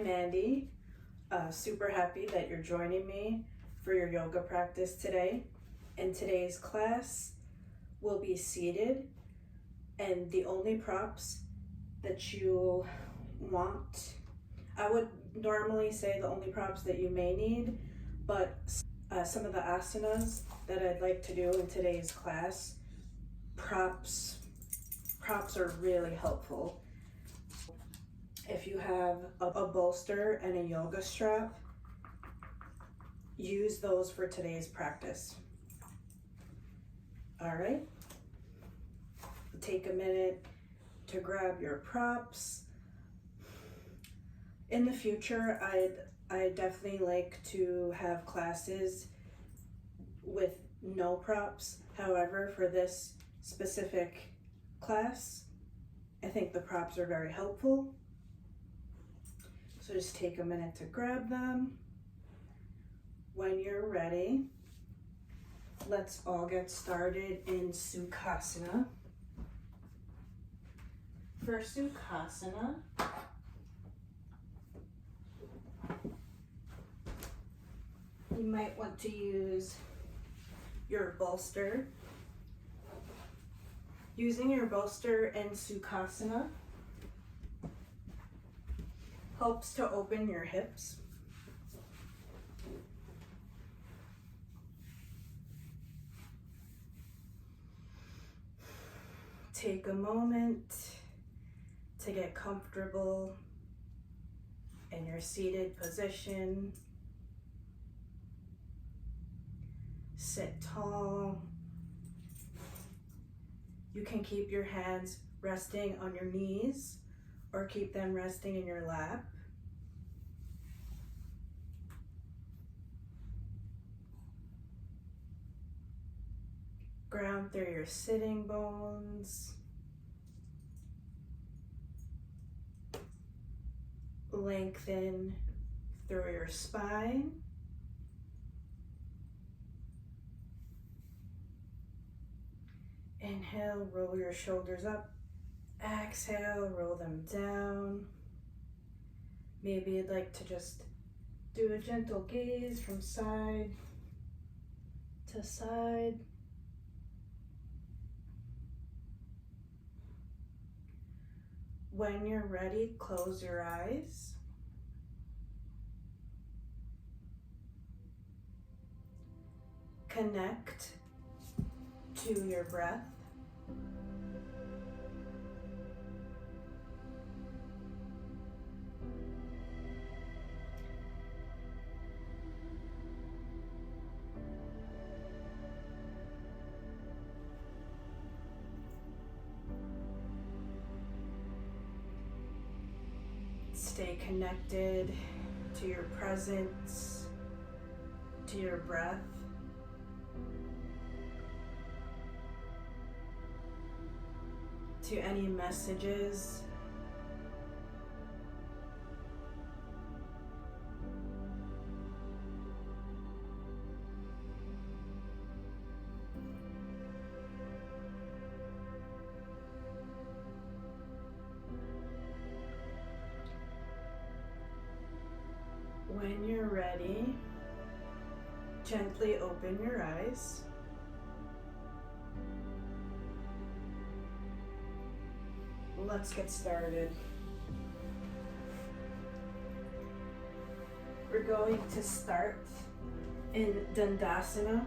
I'm Mandy. Super happy that you're joining me for your yoga practice today. In today's class, we'll be seated, and the only props that you'll want, I would normally say the only props that you may need, but some of the asanas that I'd like to do in today's class, props are really helpful. If you have a bolster and a yoga strap, use those for today's practice. All right, take a minute to grab your props. In the future, I'd definitely like to have classes with no props. However, for this specific class, I think the props are very helpful. So just take a minute to grab them. When you're ready, let's all get started in Sukhasana. For Sukhasana, you might want to use your bolster. Using your bolster in Sukhasana helps to open your hips. Take a moment to get comfortable in your seated position. Sit tall. You can keep your hands resting on your knees or keep them resting in your lap. Ground through your sitting bones. Lengthen through your spine. Inhale, roll your shoulders up. Exhale, roll them down. Maybe you'd like to just do a gentle gaze from side to side. When you're ready, close your eyes. Connect to your breath. Stay connected to your presence, to your breath. To any messages. When you're ready, gently open your eyes. Let's get started. We're going to start in Dandasana.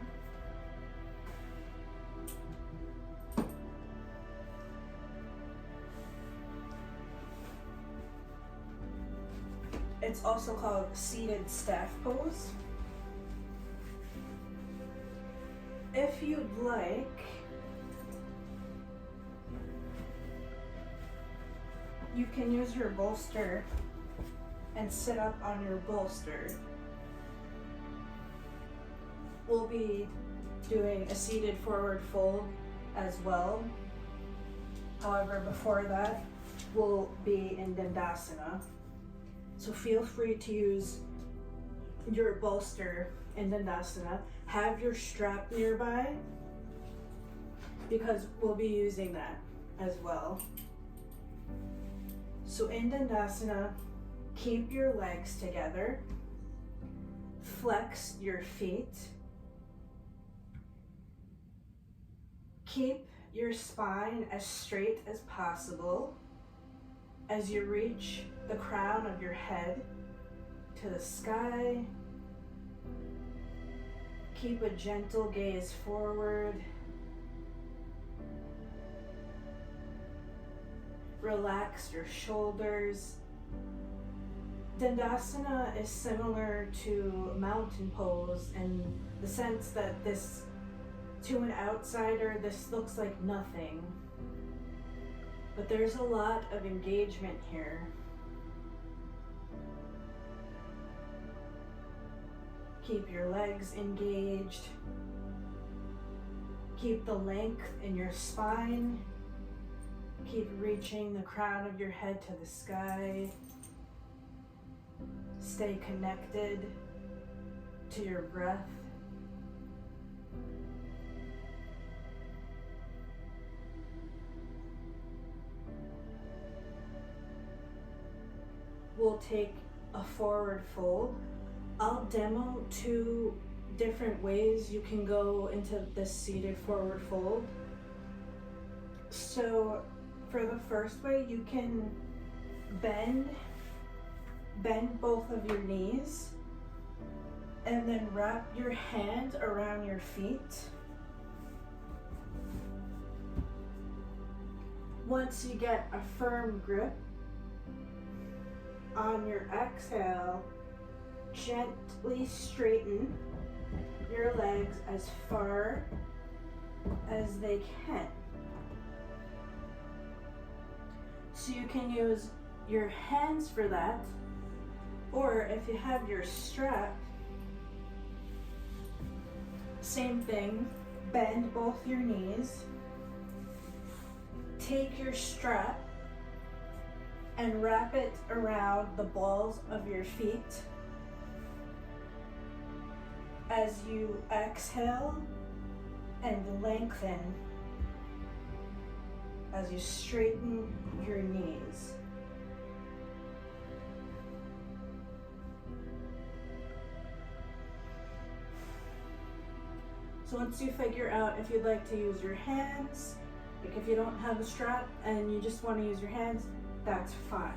It's also called seated staff pose. If you'd like, you can use your bolster and sit up on your bolster. We'll be doing a seated forward fold as well. However, before that, we'll be in Dandasana. So feel free to use your bolster in Dandasana. Have your strap nearby because we'll be using that as well. So in Dandasana, Keep your legs together. Flex your feet. Keep your spine as straight as possible as you reach the crown of your head to the sky. Keep a gentle gaze forward. Relax your shoulders. Dandasana is similar to mountain pose in the sense that this, to an outsider, this looks like nothing. But there's a lot of engagement here. Keep your legs engaged. Keep the length in your spine. Keep reaching the crown of your head to the sky. Stay connected to your breath. We'll take a forward fold. I'll demo 2 different ways you can go into this seated forward fold. So for the first way, you can bend both of your knees and then wrap your hand around your feet. Once you get a firm grip, on your exhale, gently straighten your legs as far as they can. So you can use your hands for that, or if you have your strap, same thing, bend both your knees, take your strap and wrap it around the balls of your feet. As you exhale and lengthen, as you straighten your knees. So once you figure out if you'd like to use your hands, like if you don't have a strap and you just want to use your hands, that's fine.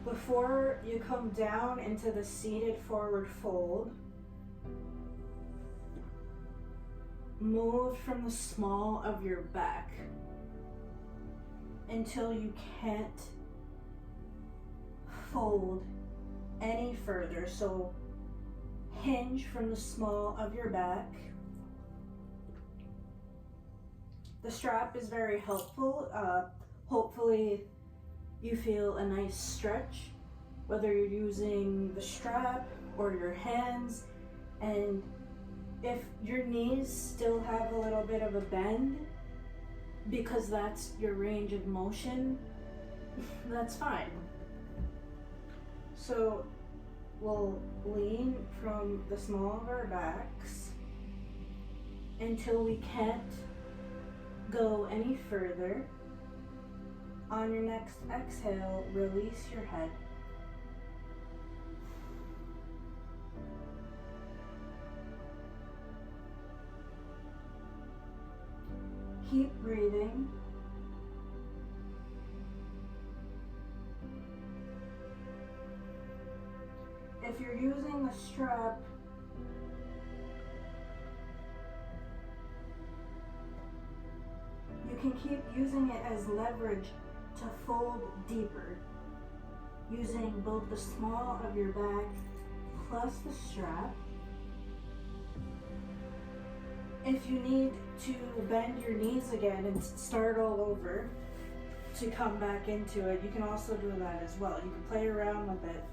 Before you come down into the seated forward fold, move from the small of your back until you can't fold any further. So hinge from the small of your back. The strap is very helpful. Hopefully you feel a nice stretch, whether you're using the strap or your hands. And if your knees still have a little bit of a bend, because that's your range of motion, that's fine. So we'll lean from the small of our backs until we can't go any further. On your next exhale, release your head. Keep breathing. If you're using a strap, you can keep using it as leverage to fold deeper, using both the small of your back plus the strap. If you need to bend your knees again and start all over to come back into it, you can also do that as well. You can play around with it.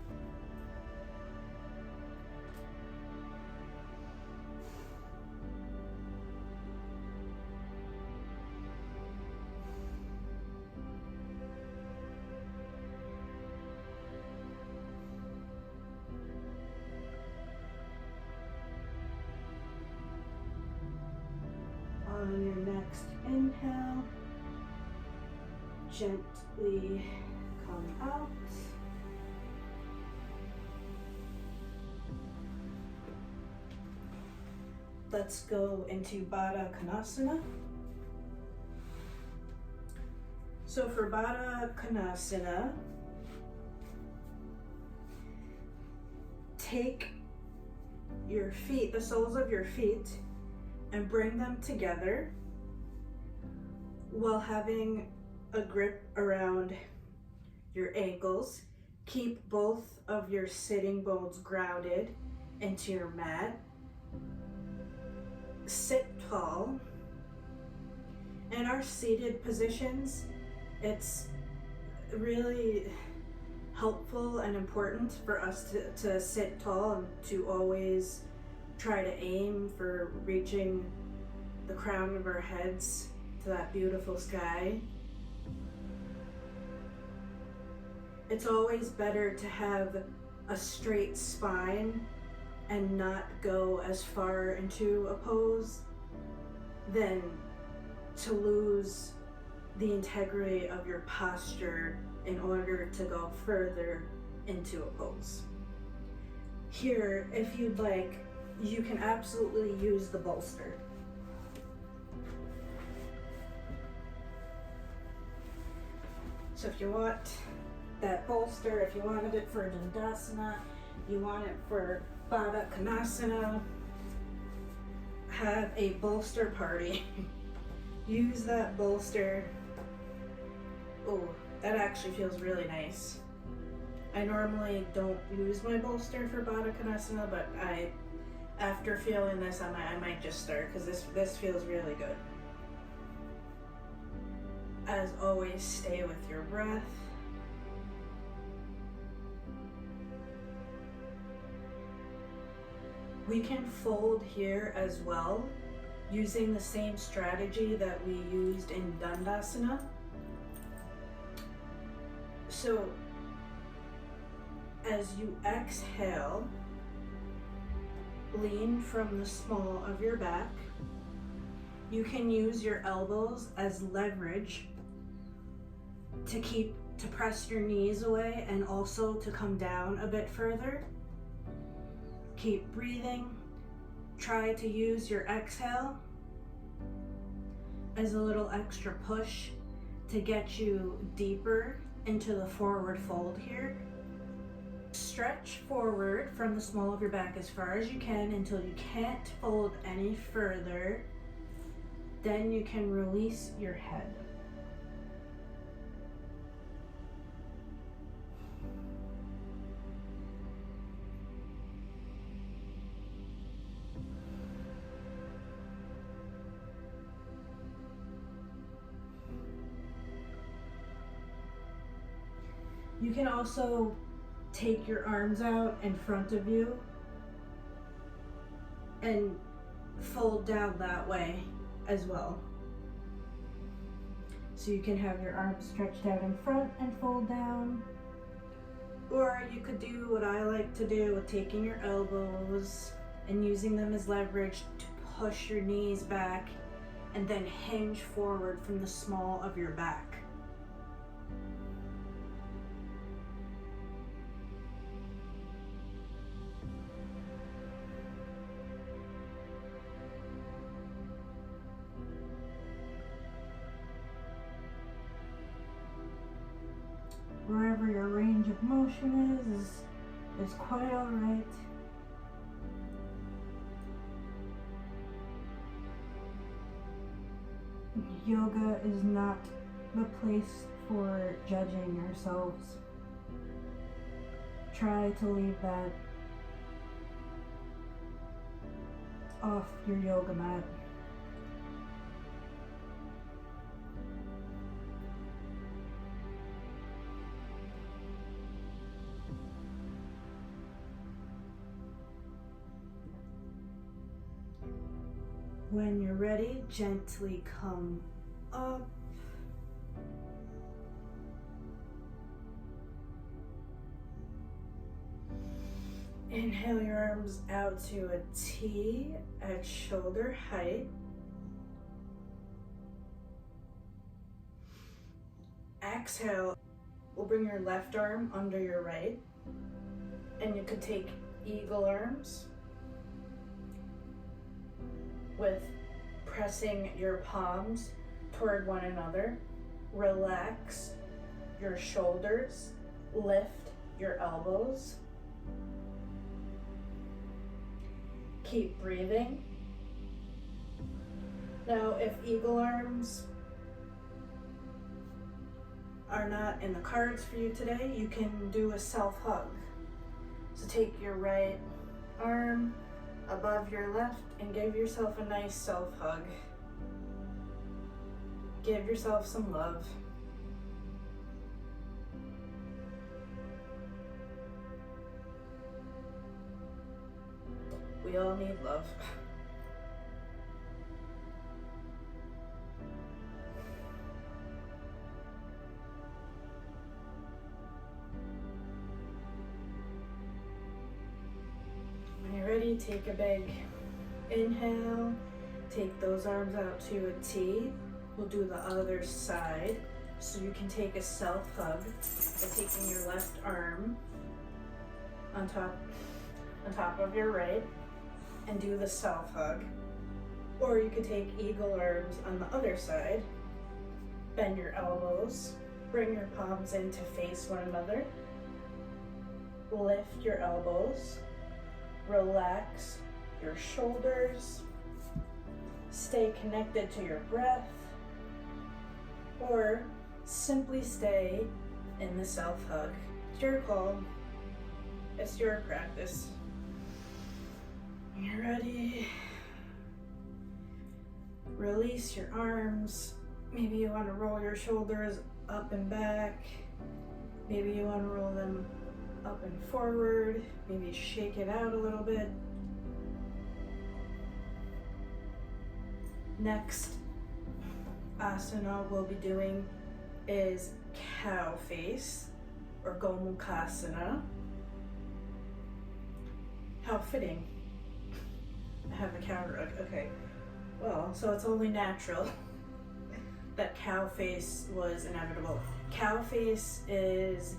On your next inhale, gently come out. Let's go into Baddha Konasana. So for Baddha Konasana, take your feet, the soles of your feet, and bring them together while having a grip around your ankles. Keep both of your sitting bones grounded into your mat. Sit tall. In our seated positions, it's really helpful and important for us to sit tall and to always try to aim for reaching the crown of our heads to that beautiful sky. It's always better to have a straight spine and not go as far into a pose than to lose the integrity of your posture in order to go further into a pose. Here, if you'd like, you can absolutely use the bolster. So if you want that bolster, if you wanted it for Dandasana, you want it for Baddha Konasana, have a bolster party. Use that bolster. Oh, that actually feels really nice. I normally don't use my bolster for Baddha Konasana, but after feeling this, I might just start because this feels really good. As always, stay with your breath. We can fold here as well, using the same strategy that we used in Dandasana. So, as you exhale, lean from the small of your back. You can use your elbows as leverage to press your knees away and also to come down a bit further. Keep breathing. Try to use your exhale as a little extra push to get you deeper into the forward fold here. Stretch forward from the small of your back as far as you can until you can't fold any further. Then you can release your head. You can also take your arms out in front of you and fold down that way as well. So you can have your arms stretched out in front and fold down. Or you could do what I like to do with taking your elbows and using them as leverage to push your knees back and then hinge forward from the small of your back. Wherever your range of motion is quite all right. Yoga is not the place for judging yourselves. Try to leave that off your yoga mat. When you're ready, gently come up. Inhale your arms out to a T at shoulder height. exhale, we'll bring your left arm under your right, and you could take eagle arms with pressing your palms toward one another. Relax your shoulders, lift your elbows. Keep breathing. Now, if eagle arms are not in the cards for you today, you can do a self-hug. So take your right arm above your left and give yourself a nice self-hug. Give yourself some love. We all need love. When you're ready, take a big inhale. Take those arms out to a T. We'll do the other side. So you can take a self-hug by taking your left arm on top of your right and do the self-hug. Or you could take eagle arms on the other side. Bend your elbows. Bring your palms in to face one another. Lift your elbows. Relax your shoulders. Stay connected to your breath. Or simply stay in the self-hug. It's your call. It's your practice. When you're ready, release your arms. Maybe you want to roll your shoulders up and back. Maybe you want to roll them up and forward. Maybe shake it out a little bit. Next asana we'll be doing is cow face or Gomukhasana. How fitting. I have a cow rug. Okay. Well, so it's only natural that cow face was inevitable. Cow face is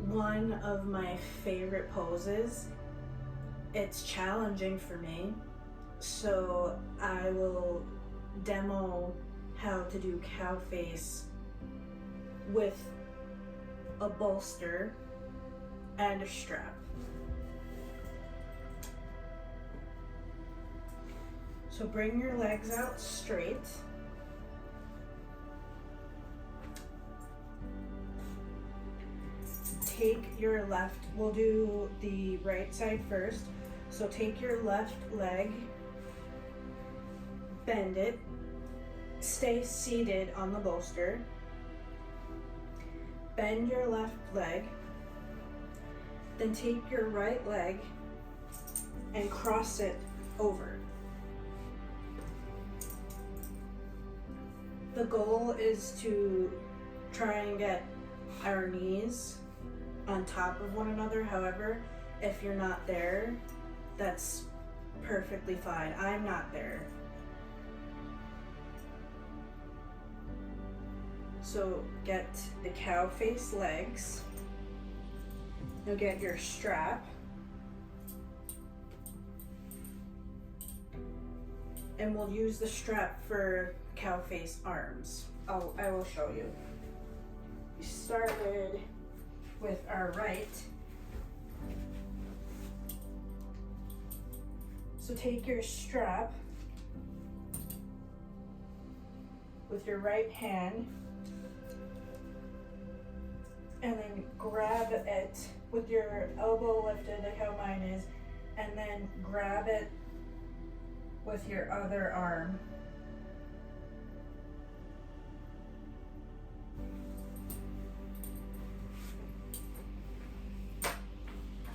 one of my favorite poses. It's challenging for me, so I will demo how to do cow face with a bolster and a strap. So bring your legs out straight. Take your left, we'll do the right side first. So take your left leg, bend it, stay seated on the bolster. Bend your left leg, then take your right leg and cross it over. The goal is to try and get our knees on top of one another. However, if you're not there, that's perfectly fine. I'm not there. So get the cow face legs. You'll get your strap. And we'll use the strap for cow face arms. I will show you. We started with our right. So take your strap with your right hand and then grab it with your elbow lifted like how mine is, and then grab it with your other arm.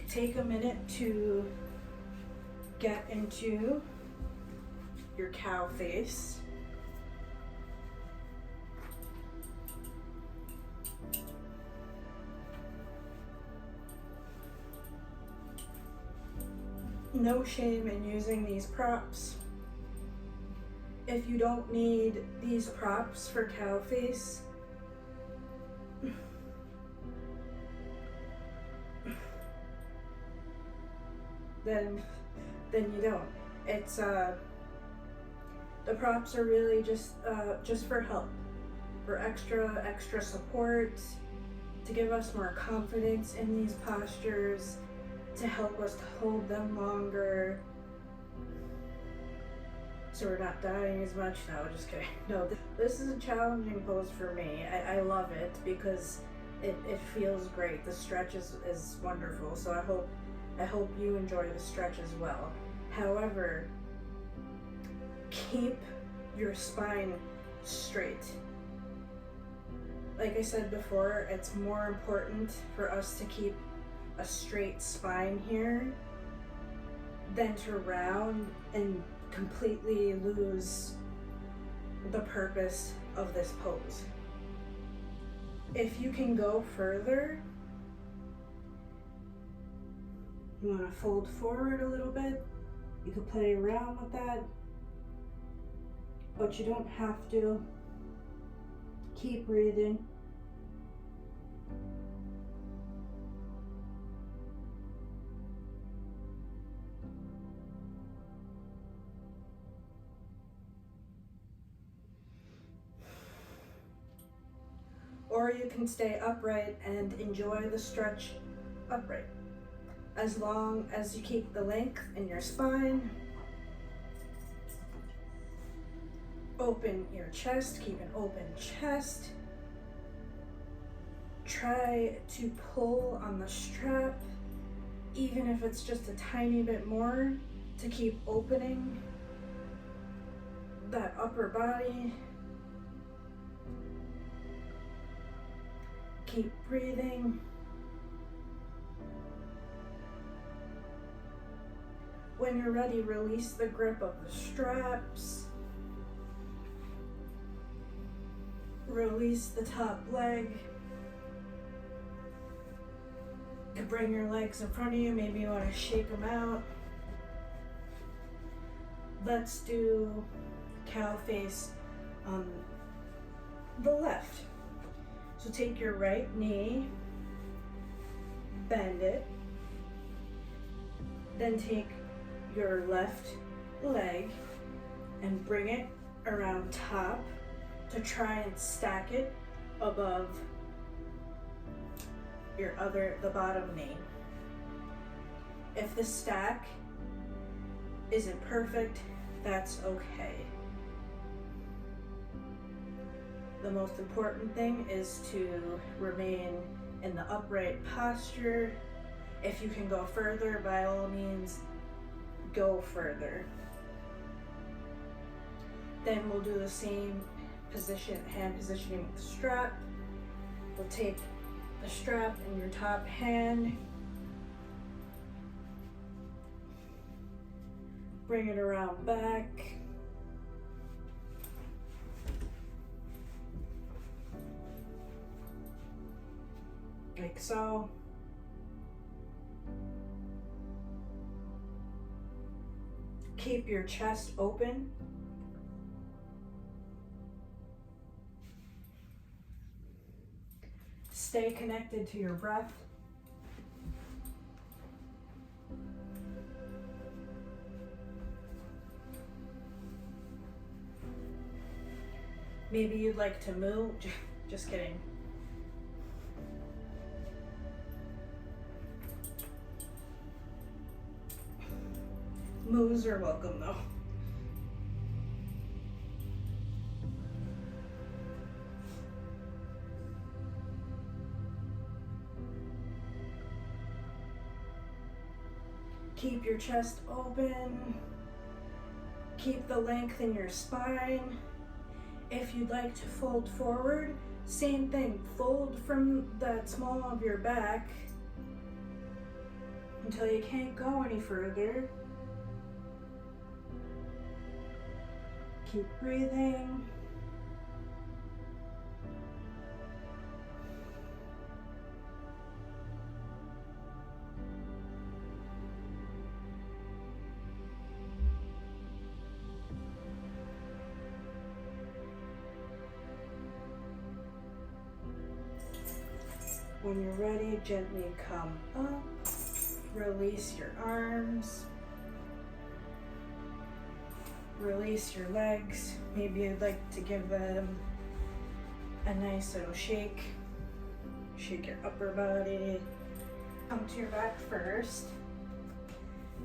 Take a minute to get into your cow face. No shame in using these props. If you don't need these props for cow face, then you don't. It's the props are really just for help, for extra support, to give us more confidence in these postures, to help us to hold them longer, so we're not dying as much. No, just kidding. No, this is a challenging pose for me. I love it because it feels great. The stretch is wonderful, so I hope you enjoy the stretch as well. However, keep your spine straight. Like I said before, it's more important for us to keep a straight spine here than to round and completely lose the purpose of this pose. If you can go further, you want to fold forward a little bit. You can play around with that, but you don't have to. Keep breathing. Or you can stay upright and enjoy the stretch upright. As long as you keep the length in your spine, open your chest, keep an open chest. Try to pull on the strap, even if it's just a tiny bit more, to keep opening that upper body. Keep breathing. When you're ready, release the grip of the straps. Release the top leg. You can bring your legs in front of you. Maybe you want to shake them out. Let's do cow face on the left. So take your right knee, bend it, then take your left leg and bring it around top to try and stack it above the bottom knee. If the stack isn't perfect, that's okay. The most important thing is to remain in the upright posture. If you can go further, by all means, go further. Then we'll do the same position, hand positioning with the strap. We'll take the strap in your top hand, bring it around back, like so. Keep your chest open. Stay connected to your breath. Maybe you'd like to move. Just kidding. Moves are welcome though. Keep your chest open. Keep the length in your spine. If you'd like to fold forward, same thing. Fold from that small of your back until you can't go any further. Keep breathing. When you're ready, gently come up, release your arms, release your legs. Maybe you'd like to give them a nice little shake. Shake your upper body. Come to your back first.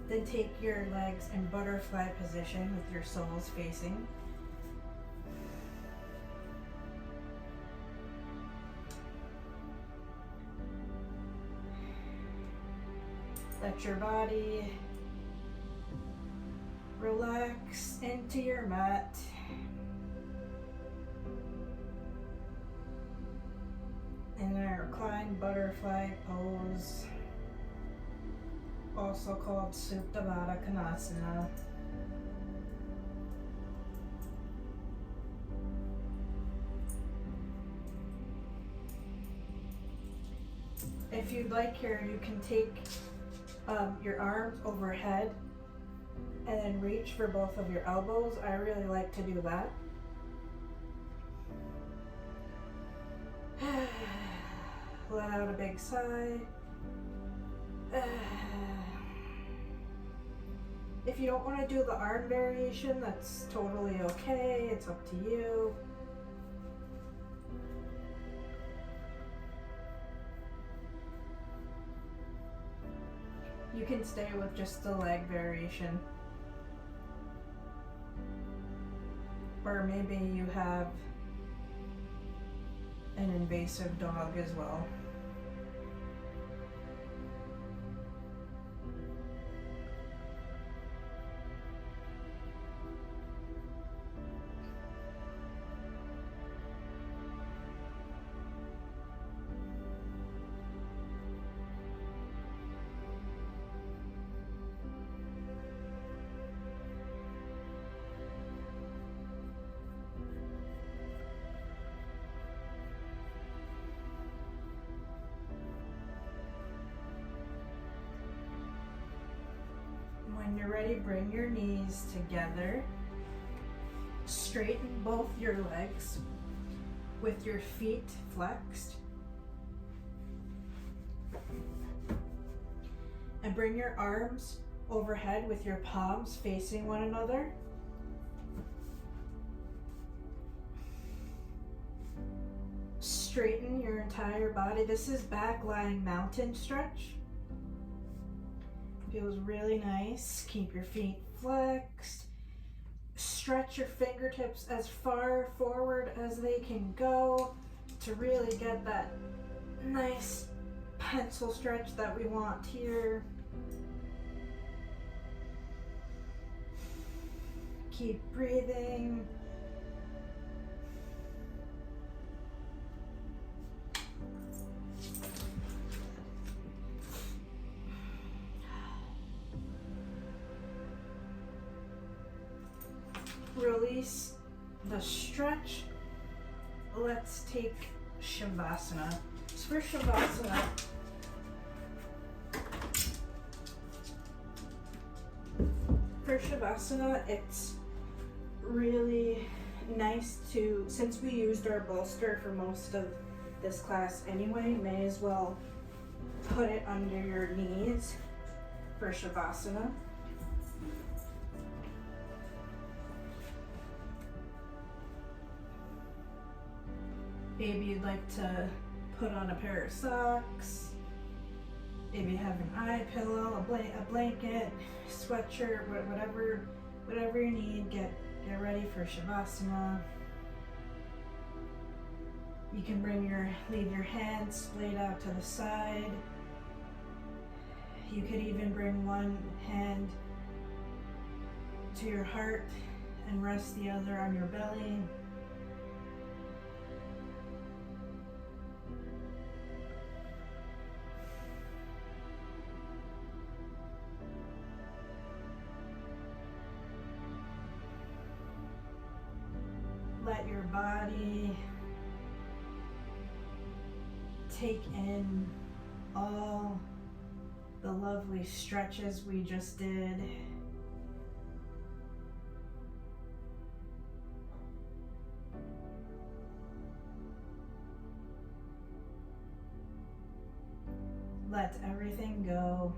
Then take your legs in butterfly position with your soles facing. Let your body relax into your mat. In a reclined butterfly pose, also called Baddha Konasana. If you'd like here, you can take your arms overhead and then reach for both of your elbows. I really like to do that. Let out a big sigh. If you don't want to do the arm variation, that's totally okay. It's up to you. You can stay with just the leg variation. Or maybe you have an invasive dog as well. When you're ready, bring your knees together. Straighten both your legs with your feet flexed. And bring your arms overhead with your palms facing one another. Straighten your entire body. This is back lying mountain stretch. Feels really nice. Keep your feet flexed. Stretch your fingertips as far forward as they can go to really get that nice pencil stretch that we want here. Keep breathing. Release the stretch. Let's take Shavasana. So for Shavasana, it's really nice to, since we used our bolster for most of this class anyway, may as well put it under your knees for Shavasana. Maybe you'd like to put on a pair of socks. Maybe have an eye pillow, a blanket, sweatshirt, whatever you need. Get ready for Shavasana. You can leave your hands splayed out to the side. You could even bring one hand to your heart and rest the other on your belly. Let your body take in all the lovely stretches we just did. Let everything go.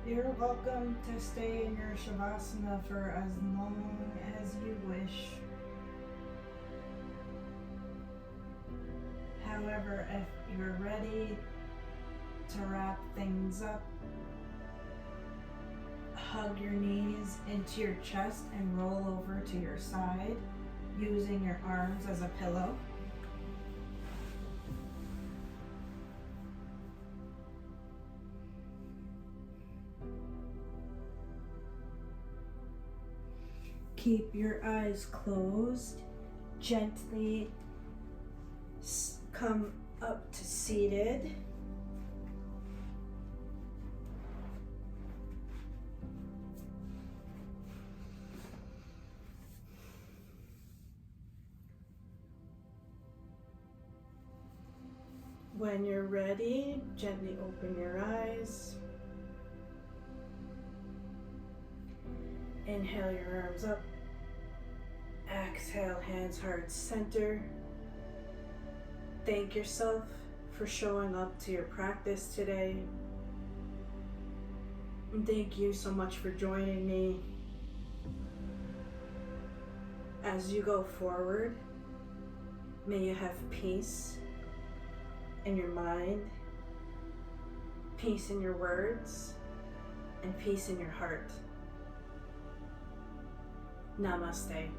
You're welcome to stay in your Shavasana for as long as you wish. However, if you're ready to wrap things up, hug your knees into your chest and roll over to your side, using your arms as a pillow. Keep your eyes closed. Gently come up to seated. When you're ready, gently open your eyes. Inhale your arms up. Exhale, hands heart center. Thank yourself for showing up to your practice today. And thank you so much for joining me. As you go forward, may you have peace in your mind, peace in your words, and peace in your heart. Namaste.